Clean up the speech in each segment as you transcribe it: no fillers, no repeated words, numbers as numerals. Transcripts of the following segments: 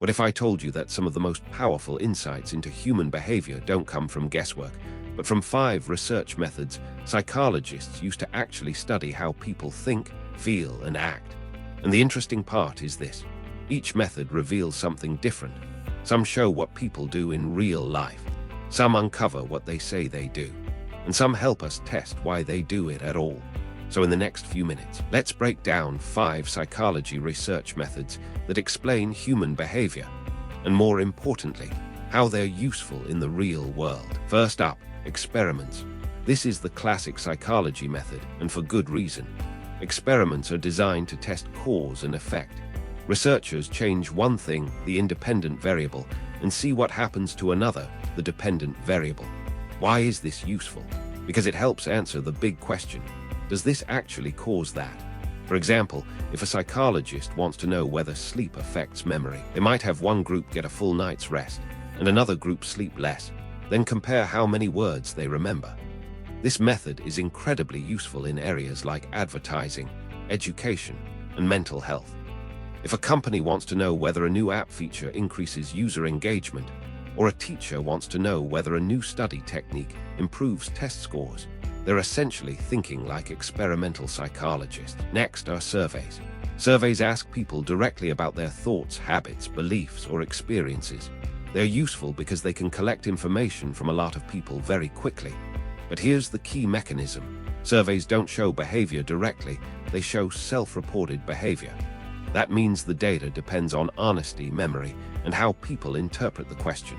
What if I told you that some of the most powerful insights into human behavior don't come from guesswork, but from 5 research methods psychologists used to actually study how people think, feel, and act? And the interesting part is this: each method reveals something different. Some show what people do in real life, some uncover what they say they do, and some help us test why they do it at all. So in the next few minutes, let's break down 5 psychology research methods that explain human behavior, and more importantly, how they're useful in the real world. First up, experiments. This is the classic psychology method, and for good reason. Experiments are designed to test cause and effect. Researchers change one thing, the independent variable, and see what happens to another, the dependent variable. Why is this useful? Because it helps answer the big question: does this actually cause that? For example, if a psychologist wants to know whether sleep affects memory, they might have one group get a full night's rest and another group sleep less, then compare how many words they remember. This method is incredibly useful in areas like advertising, education, and mental health. If a company wants to know whether a new app feature increases user engagement, or a teacher wants to know whether a new study technique improves test scores, they're essentially thinking like experimental psychologists. Next are surveys. Surveys ask people directly about their thoughts, habits, beliefs, or experiences. They're useful because they can collect information from a lot of people very quickly. But here's the key mechanism. Surveys don't show behavior directly, they show self-reported behavior. That means the data depends on honesty, memory, and how people interpret the question.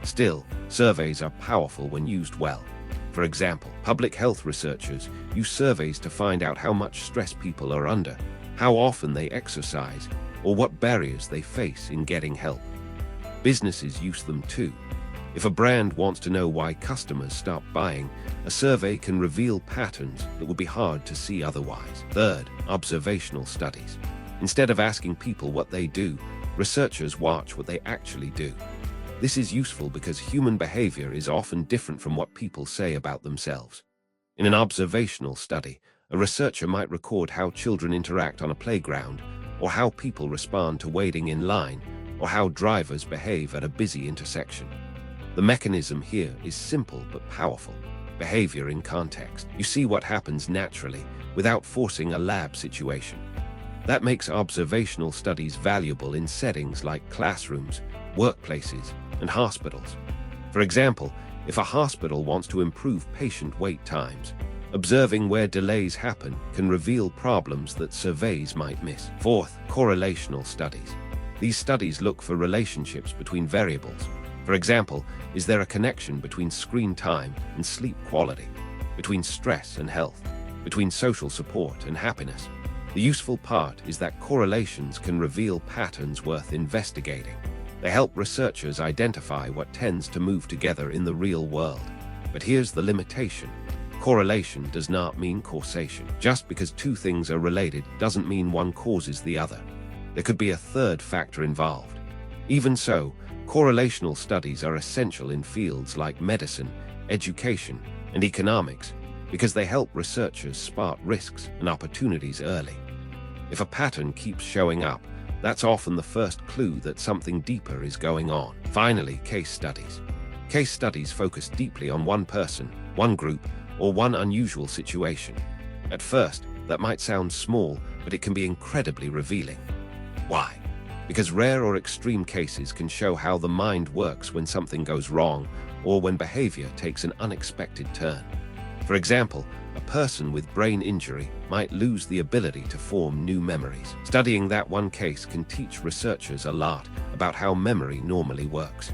Still, surveys are powerful when used well. For example, public health researchers use surveys to find out how much stress people are under, how often they exercise, or what barriers they face in getting help. Businesses use them too. If a brand wants to know why customers stop buying, a survey can reveal patterns that would be hard to see otherwise. Third, observational studies. Instead of asking people what they do, researchers watch what they actually do. This is useful because human behavior is often different from what people say about themselves. In an observational study, a researcher might record how children interact on a playground, or how people respond to waiting in line, or how drivers behave at a busy intersection. The mechanism here is simple but powerful. Behavior in context. You see what happens naturally, without forcing a lab situation. That makes observational studies valuable in settings like classrooms, workplaces, and hospitals. For example, if a hospital wants to improve patient wait times, observing where delays happen can reveal problems that surveys might miss. Fourth, correlational studies. These studies look for relationships between variables. For example, is there a connection between screen time and sleep quality, between stress and health, between social support and happiness? The useful part is that correlations can reveal patterns worth investigating. They help researchers identify what tends to move together in the real world. But here's the limitation. Correlation does not mean causation. Just because two things are related doesn't mean one causes the other. There could be a third factor involved. Even so, correlational studies are essential in fields like medicine, education, and economics because they help researchers spot risks and opportunities early. If a pattern keeps showing up, that's often the first clue that something deeper is going on. Finally, case studies. Case studies focus deeply on one person, one group, or one unusual situation. At first, that might sound small, but it can be incredibly revealing. Why? Because rare or extreme cases can show how the mind works when something goes wrong, or when behavior takes an unexpected turn. For example, a person with brain injury might lose the ability to form new memories. Studying that one case can teach researchers a lot about how memory normally works.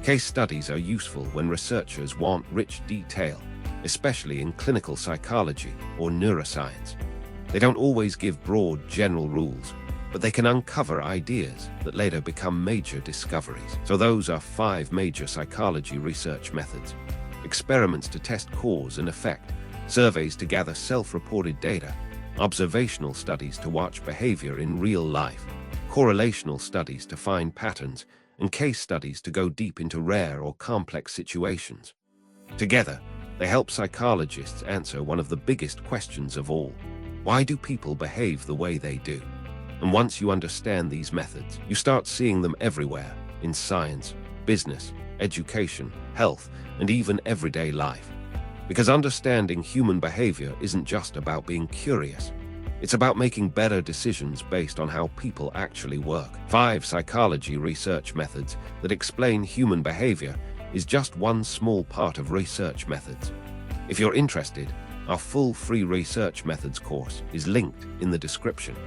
Case studies are useful when researchers want rich detail, especially in clinical psychology or neuroscience. They don't always give broad, general rules, but they can uncover ideas that later become major discoveries. So those are 5 major psychology research methods. Experiments to test cause and effect, surveys to gather self-reported data, observational studies to watch behavior in real life, correlational studies to find patterns, and case studies to go deep into rare or complex situations. Together, they help psychologists answer one of the biggest questions of all. Why do people behave the way they do? And once you understand these methods, you start seeing them everywhere in science, business, education, health, and even everyday life. Because understanding human behavior isn't just about being curious. It's about making better decisions based on how people actually work. 5 psychology research methods that explain human behavior is just one small part of research methods. If you're interested, our full free research methods course is linked in the description.